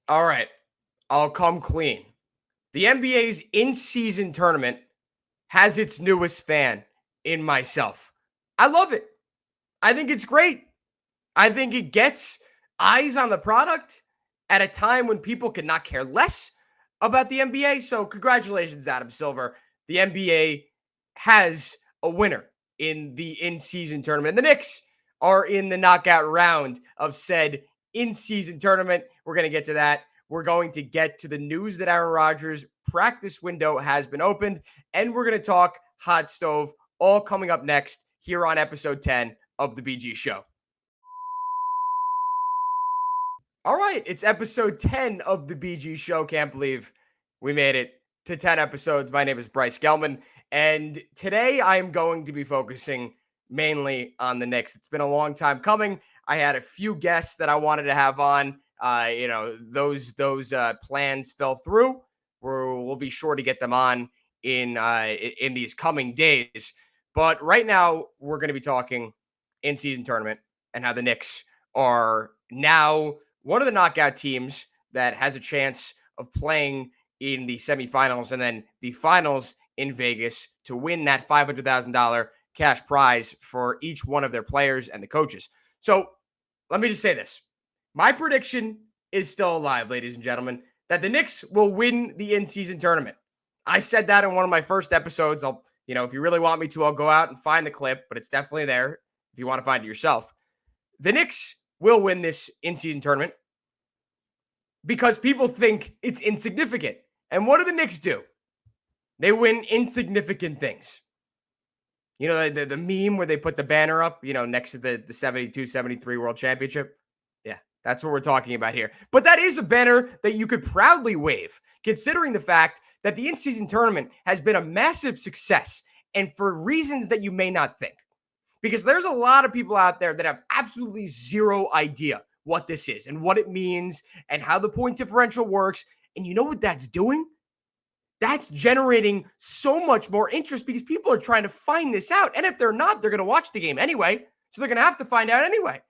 All right, I'll come clean. The NBA's in-season tournament has its newest fan in myself. I love it. I think it's great. I think it gets eyes on the product at a time when people could not care less about the NBA. So, congratulations, Adam Silver. The NBA has a winner in the in season tournament. The Knicks are in the knockout round of said in season tournament. We're going to get to that. We're going to get to the news that Aaron Rodgers' practice window has been opened. And we're going to talk hot stove, all coming up next here on episode 10 of the BG Show. All right, it's episode 10 of the BG Show. Can't believe we made it to 10 episodes. My name is Bryce Gelman, and today I am going to be focusing mainly on the Knicks. It's been a long time coming. I had a few guests that I wanted to have on. Those plans fell through. We'll be sure to get them on in these coming days. But right now, we're going to be talking in-season tournament and how the Knicks are now one of the knockout teams that has a chance of playing in the semifinals and then the finals in Vegas to win that $500,000 cash prize for each one of their players and the coaches. So let me just say this. My prediction is still alive, ladies and gentlemen, that the Knicks will win the in-season tournament. I said that in one of my first episodes. If you really want me to, I'll go out and find the clip, but it's definitely there if you want to find it yourself. The Knicks will win this in-season tournament because people think it's insignificant. And what do the Knicks do? They win insignificant things. You know, the meme where they put the banner up, next to the 72-73 World Championship? Yeah, that's what we're talking about here. But that is a banner that you could proudly wave, considering the fact that the in-season tournament has been a massive success, and for reasons that you may not think. Because there's a lot of people out there that have absolutely zero idea what this is and what it means and how the point differential works. And you know what that's doing? That's generating so much more interest because people are trying to find this out. And if they're not, they're going to watch the game anyway. So they're going to have to find out anyway.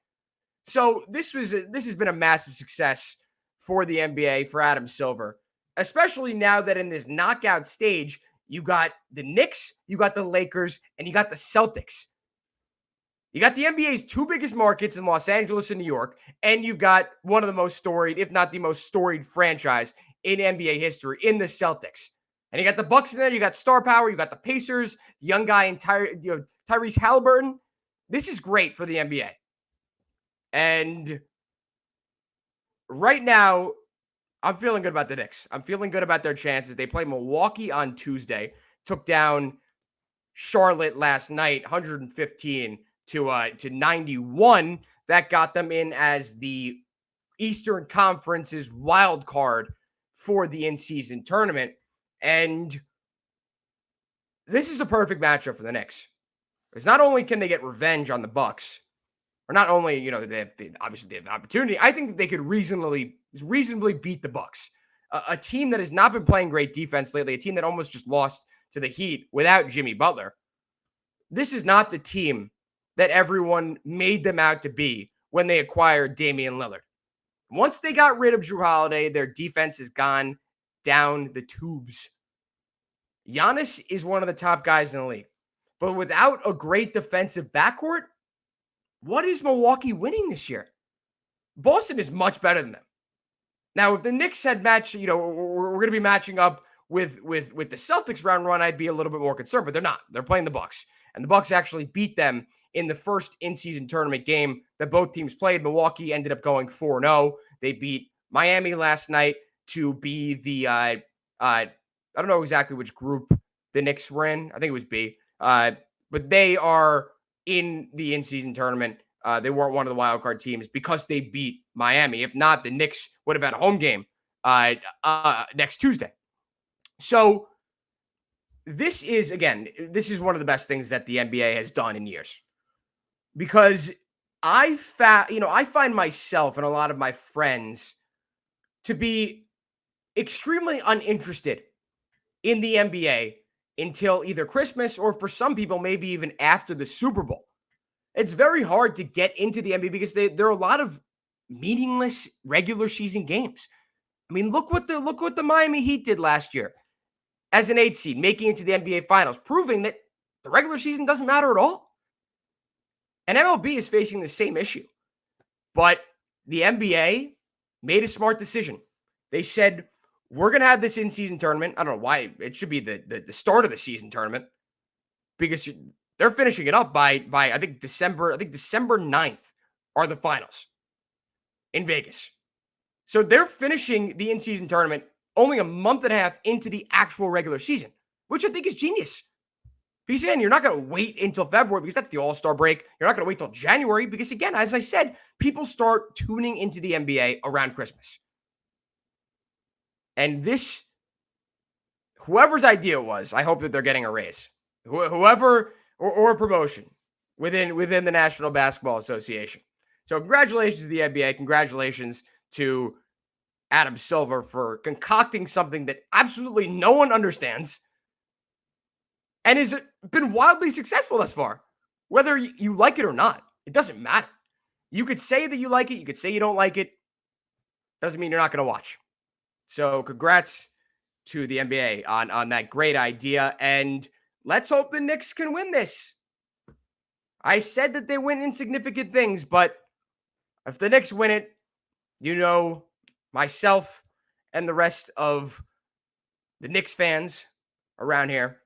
So this has been a massive success for the NBA, for Adam Silver, especially now that in this knockout stage, you got the Knicks, you got the Lakers, and you got the Celtics. You got the NBA's two biggest markets in Los Angeles and New York, and you've got one of the most storied, if not the most storied franchise in NBA history in the Celtics. And you got the Bucks in there, you got star power, you got the Pacers, young guy in Tyrese Halliburton. This is great for the NBA. And right now, I'm feeling good about the Knicks. I'm feeling good about their chances. They play Milwaukee on Tuesday, took down Charlotte last night, 115 to 91. That got them in as the Eastern Conference's wild card for the in-season tournament. And this is a perfect matchup for the Knicks. Because not only can they get revenge on the Bucks, or not only, they have opportunity, I think that they could reasonably beat the Bucks. A team that has not been playing great defense lately, a team that almost just lost to the Heat without Jimmy Butler. This is not the team that everyone made them out to be when they acquired Damian Lillard. Once they got rid of Jrue Holiday, their defense has gone down the tubes. Giannis is one of the top guys in the league. But without a great defensive backcourt, what is Milwaukee winning this year? Boston is much better than them. Now, if the Knicks had matched, we're going to be matching up with the Celtics round one, I'd be a little bit more concerned, but they're not. They're playing the Bucks. And the Bucks actually beat them in the first in-season tournament game that both teams played. Milwaukee ended up going 4-0. They beat Miami last night to be the, I don't know exactly which group the Knicks were in. I think it was B. But they are in the in-season tournament. They weren't one of the wildcard teams because they beat Miami. If not, the Knicks would have had a home game next Tuesday. So this is one of the best things that the NBA has done in years. Because I find myself and a lot of my friends to be extremely uninterested in the NBA until either Christmas or for some people, maybe even after the Super Bowl. It's very hard to get into the NBA because there are a lot of meaningless regular season games. I mean, look what the Miami Heat did last year as an 8 seed, making it to the NBA Finals, proving that the regular season doesn't matter at all. And MLB is facing the same issue. But the NBA made a smart decision. They said, we're going to have this in-season tournament. I don't know why. It should be the start of the season tournament because they're finishing it up by I think December 9th are the finals in Vegas. So they're finishing the in-season tournament only a month and a half into the actual regular season, which I think is genius. Because again, you're not going to wait until February because that's the All-Star break. You're not going to wait till January because, again, as I said, people start tuning into the NBA around Christmas. And this, whoever's idea it was, I hope that they're getting a raise. Whoever or a promotion within the National Basketball Association. So congratulations to the NBA. Congratulations to Adam Silver for concocting something that absolutely no one understands and has been wildly successful thus far. Whether you like it or not, it doesn't matter. You could say that you like it. You could say you don't like it. Doesn't mean you're not going to watch. So congrats to the NBA on that great idea. And let's hope the Knicks can win this. I said that they win insignificant things, but if the Knicks win it, you know, myself and the rest of the Knicks fans around here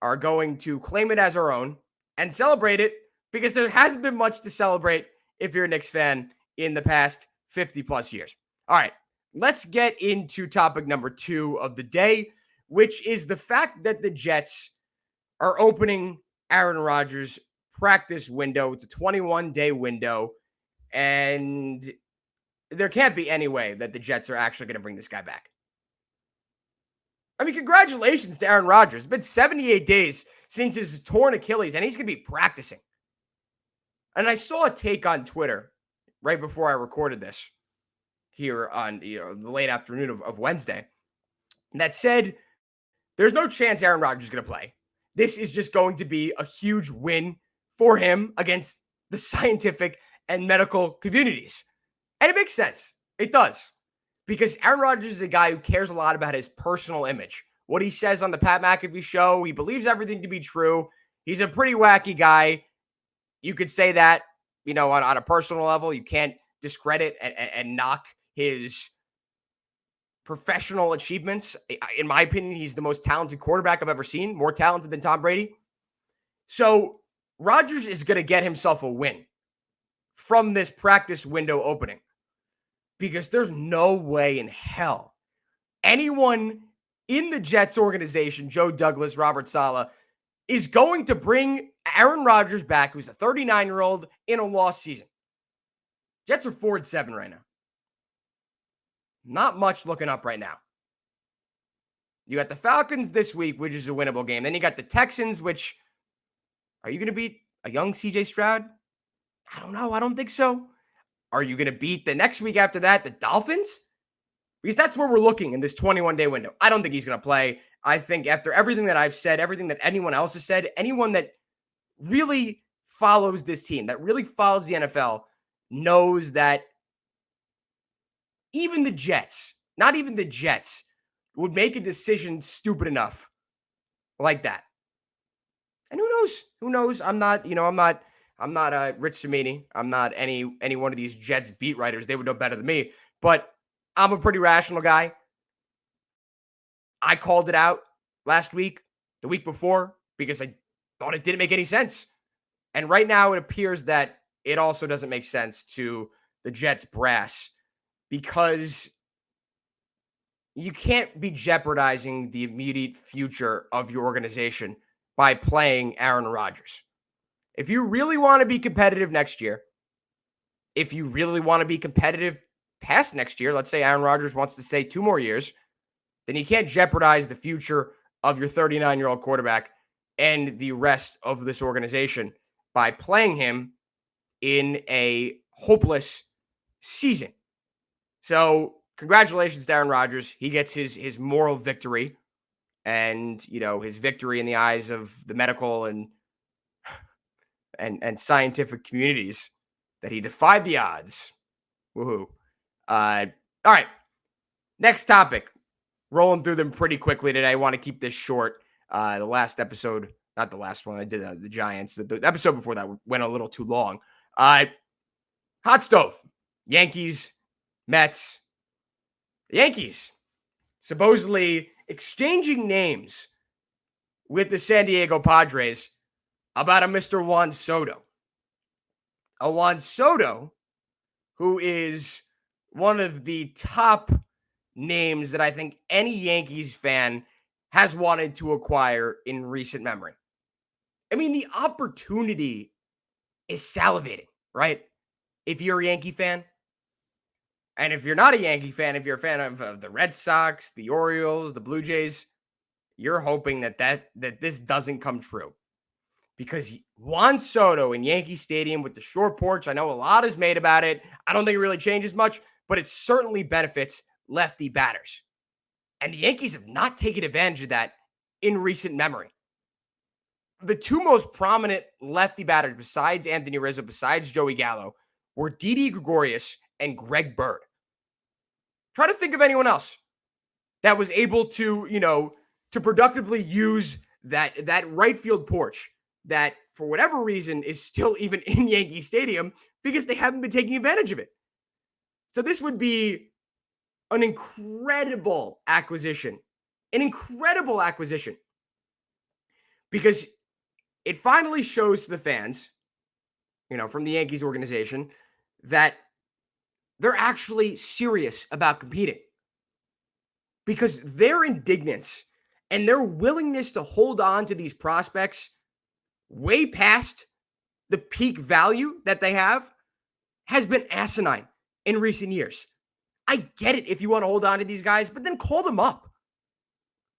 are going to claim it as our own and celebrate it because there hasn't been much to celebrate if you're a Knicks fan in the past 50 plus years. All right, let's get into topic number 2 of the day, which is the fact that the Jets are opening Aaron Rodgers' practice window. It's a 21-day window, and there can't be any way that the Jets are actually going to bring this guy back. I mean, congratulations to Aaron Rodgers. It's been 78 days since his torn Achilles, and he's going to be practicing. And I saw a take on Twitter right before I recorded this here on the late afternoon of Wednesday that said there's no chance Aaron Rodgers is going to play. This is just going to be a huge win for him against the scientific and medical communities. And it makes sense. It does. Because Aaron Rodgers is a guy who cares a lot about his personal image. What he says on the Pat McAfee show, he believes everything to be true. He's a pretty wacky guy. You could say that, on a personal level. You can't discredit and knock his professional achievements. In my opinion, he's the most talented quarterback I've ever seen, more talented than Tom Brady. So Rodgers is going to get himself a win from this practice window opening. Because there's no way in hell anyone in the Jets organization, Joe Douglas, Robert Saleh, is going to bring Aaron Rodgers back, who's a 39-year-old, in a lost season. Jets are 4-7 right now. Not much looking up right now. You got the Falcons this week, which is a winnable game. Then you got the Texans, which, are you going to beat a young CJ Stroud? I don't know. I don't think so. Are you going to beat the next week after that, the Dolphins? Because that's where we're looking in this 21-day window. I don't think he's going to play. I think after everything that I've said, everything that anyone else has said, anyone that really follows this team, that really follows the NFL, knows that even the Jets, not even the Jets, would make a decision stupid enough like that. And who knows? Who knows? I'm not Rich Cimini. I'm not any one of these Jets beat writers. They would know better than me. But I'm a pretty rational guy. I called it out last week, the week before, because I thought it didn't make any sense. And right now it appears that it also doesn't make sense to the Jets brass because you can't be jeopardizing the immediate future of your organization by playing Aaron Rodgers. If you really want to be competitive next year, if you really want to be competitive past next year, let's say Aaron Rodgers wants to stay 2 more years, then you can't jeopardize the future of your 39-year-old quarterback and the rest of this organization by playing him in a hopeless season. So congratulations to Aaron Rodgers. He gets his moral victory and, his victory in the eyes of the medical and scientific communities that he defied the odds. Woohoo. All right. Next topic. Rolling through them pretty quickly today. I want to keep this short. The last episode, not the last one, I did the Giants, but the episode before that went a little too long. Hot stove. Yankees, Mets. Yankees supposedly exchanging names with the San Diego Padres about a Mr. Juan Soto. A Juan Soto who is one of the top names that I think any Yankees fan has wanted to acquire in recent memory. I mean, the opportunity is salivating, right? If you're a Yankee fan. And if you're not a Yankee fan, if you're a fan of the Red Sox, the Orioles, the Blue Jays, you're hoping that this doesn't come true. Because Juan Soto in Yankee Stadium with the short porch, I know a lot is made about it. I don't think it really changes much, but it certainly benefits lefty batters. And the Yankees have not taken advantage of that in recent memory. The two most prominent lefty batters besides Anthony Rizzo, besides Joey Gallo, were Didi Gregorius and Greg Bird. Try to think of anyone else that was able to, to productively use that right field porch that, for whatever reason, is still even in Yankee Stadium because they haven't been taking advantage of it. So this would be an incredible acquisition. An incredible acquisition. Because it finally shows to the fans, from the Yankees organization, that they're actually serious about competing. Because their indignance and their willingness to hold on to these prospects way past the peak value that they have has been asinine in recent years. I get it if you want to hold on to these guys, but then call them up.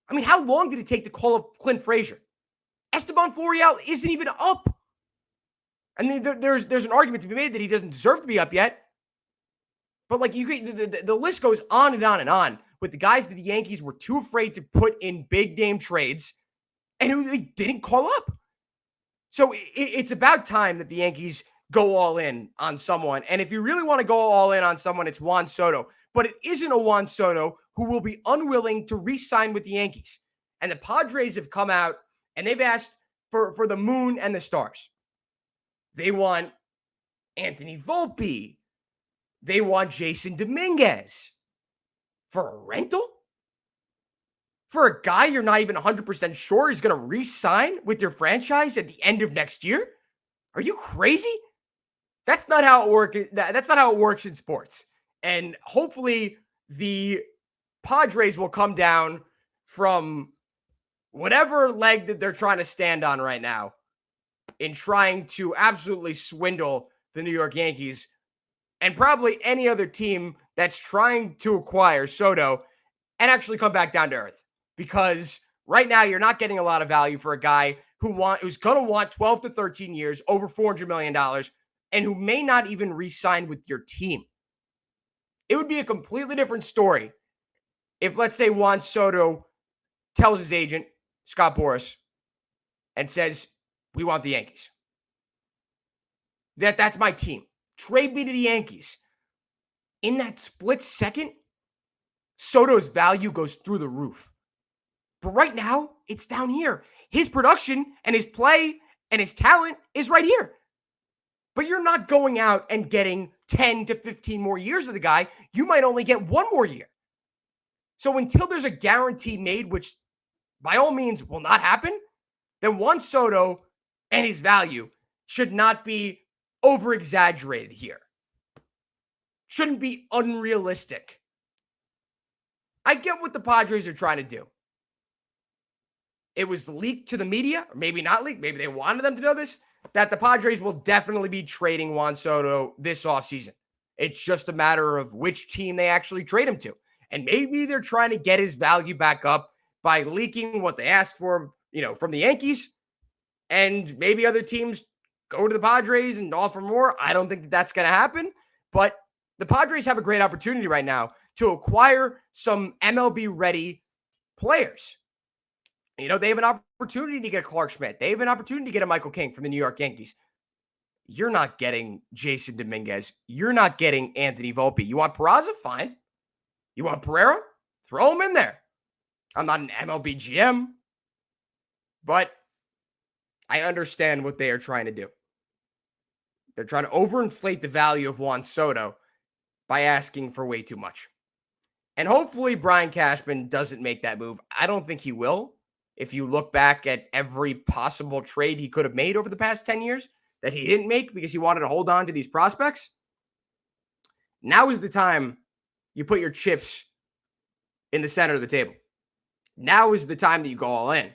I mean, how long did it take to call up Clint Frazier? Esteban Florial isn't even up. I mean, there's an argument to be made that he doesn't deserve to be up yet. But the list goes on and on and on with the guys that the Yankees were too afraid to put in big name trades and who they didn't call up. So it's about time that the Yankees go all in on someone. And if you really want to go all in on someone, it's Juan Soto. But it isn't a Juan Soto who will be unwilling to re-sign with the Yankees. And the Padres have come out and they've asked for the moon and the stars. They want Anthony Volpe. They want Jason Dominguez. For a rental? For a guy you're not even 100% sure is going to re-sign with your franchise at the end of next year? Are you crazy? That's not how it works. That's not how it works in sports. And hopefully the Padres will come down from whatever leg that they're trying to stand on right now in trying to absolutely swindle the New York Yankees and probably any other team that's trying to acquire Soto and actually come back down to earth. Because right now you're not getting a lot of value for a guy who's going to want 12 to 13 years, over $400 million, and who may not even re-sign with your team. It would be a completely different story if, let's say, Juan Soto tells his agent, Scott Boras, and says, we want the Yankees. That's my team. Trade me to the Yankees. In that split second, Soto's value goes through the roof. But right now, it's down here. His production and his play and his talent is right here. But you're not going out and getting 10 to 15 more years of the guy. You might only get one more year. So until there's a guarantee made, which by all means will not happen, then Juan Soto and his value should not be over-exaggerated here. Shouldn't be unrealistic. I get what the Padres are trying to do. It was leaked to the media, or maybe not leaked, maybe they wanted them to know this, that the Padres will definitely be trading Juan Soto this offseason. It's just a matter of which team they actually trade him to. And maybe they're trying to get his value back up by leaking what they asked for, from the Yankees. And maybe other teams go to the Padres and offer more. I don't think that that's going to happen. But the Padres have a great opportunity right now to acquire some MLB-ready players. They have an opportunity to get a Clark Schmidt. They have an opportunity to get a Michael King from the New York Yankees. You're not getting Jason Dominguez. You're not getting Anthony Volpe. You want Peraza? Fine. You want Pereira? Throw him in there. I'm not an MLB GM, but I understand what they are trying to do. They're trying to overinflate the value of Juan Soto by asking for way too much. And hopefully Brian Cashman doesn't make that move. I don't think he will. If you look back at every possible trade he could have made over the past 10 years that he didn't make because he wanted to hold on to these prospects, now is the time you put your chips in the center of the table. Now is the time that you go all in,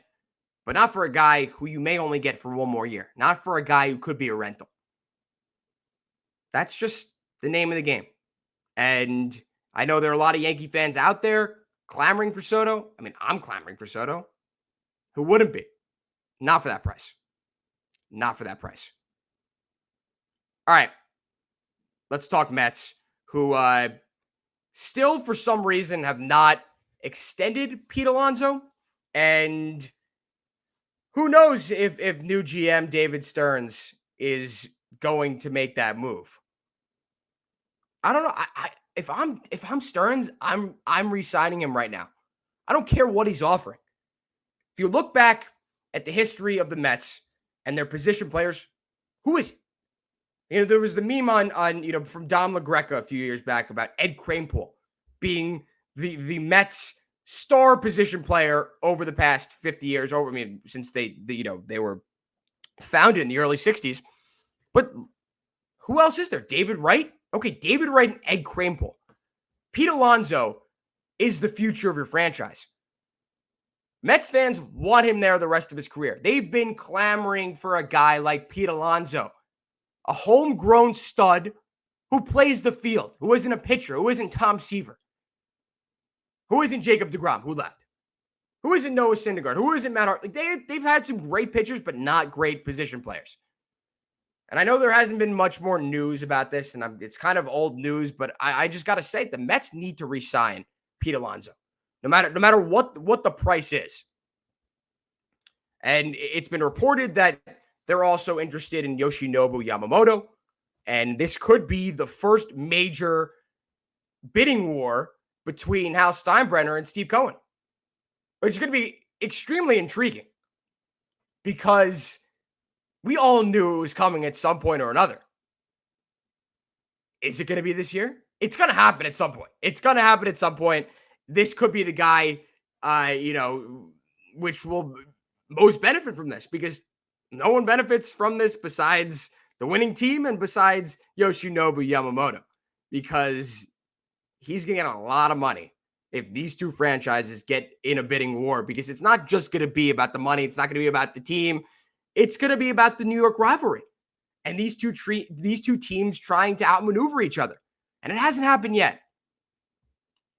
but not for a guy who you may only get for one more year, not for a guy who could be a rental. That's just the name of the game. And I know there are a lot of Yankee fans out there clamoring for Soto. I mean, I'm clamoring for Soto. Who wouldn't be? Not for that price. Not for that price. All right. Let's talk Mets, who still, for some reason, have not extended Pete Alonso. And who knows if new GM David Stearns is going to make that move. I don't know. If I'm Stearns, I'm re-signing him right now. I don't care what he's offering. If you look back at the history of the Mets and their position players, who is it? There was the meme on from Dom LaGreca a few years back about Ed Kranepool being the Mets star position player over the past 50 years. Since they were founded in the early 60s. But who else is there? David Wright? Okay, David Wright and Ed Kranepool. Pete Alonso is the future of your franchise. Mets fans want him there the rest of his career. They've been clamoring for a guy like Pete Alonso, a homegrown stud who plays the field, who isn't a pitcher, who isn't Tom Seaver, who isn't Jacob deGrom, who left, who isn't Noah Syndergaard, who isn't Matt Hart. They've had some great pitchers, but not great position players. And I know there hasn't been much more news about this, and it's kind of old news, but I just got to say, the Mets need to re-sign Pete Alonso, no matter what the price is. And it's been reported that they're also interested in Yoshinobu Yamamoto, and this could be the first major bidding war between Hal Steinbrenner and Steve Cohen, which is going to be extremely intriguing because we all knew it was coming at some point or another. Is it going to be this year? It's going to happen at some point. This could be the guy, which will most benefit from this because no one benefits from this besides the winning team and besides Yoshinobu Yamamoto because he's going to get a lot of money if these two franchises get in a bidding war because it's not just going to be about the money. It's not going to be about the team. It's going to be about the New York rivalry and these two teams trying to outmaneuver each other. And it hasn't happened yet.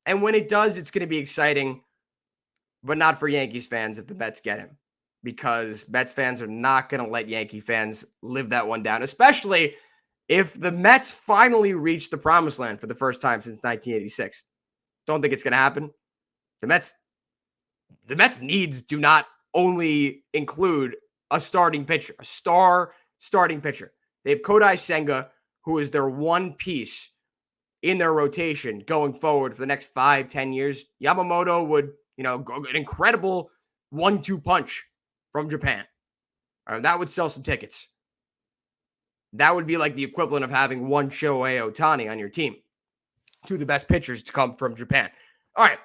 And when it does, it's going to be exciting, but not for Yankees fans if the Mets get him because Mets fans are not going to let Yankee fans live that one down, especially if the Mets finally reach the promised land for the first time since 1986. Don't think it's going to happen. The Mets needs do not only include a starting pitcher, a star starting pitcher. They have Kodai Senga, who is their one piece in their rotation going forward for the next 5-10 years. Yamamoto would, go an incredible 1-2 punch from Japan. That would sell some tickets. That would be like the equivalent of having one Shohei Ohtani on your team. Two of the best pitchers to come from Japan. All right,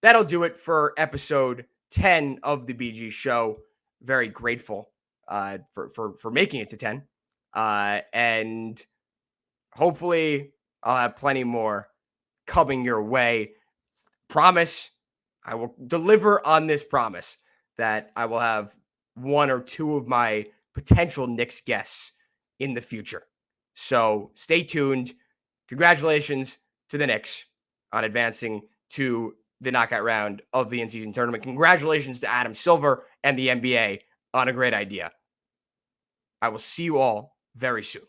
that'll do it for episode 10 of the BG Show. Very grateful for making it to 10. And hopefully I'll have plenty more coming your way. Promise, I will deliver on this promise that I will have one or two of my potential Knicks guests in the future. So stay tuned. Congratulations to the Knicks on advancing to the knockout round of the in-season tournament. Congratulations to Adam Silver and the NBA on a great idea. I will see you all very soon.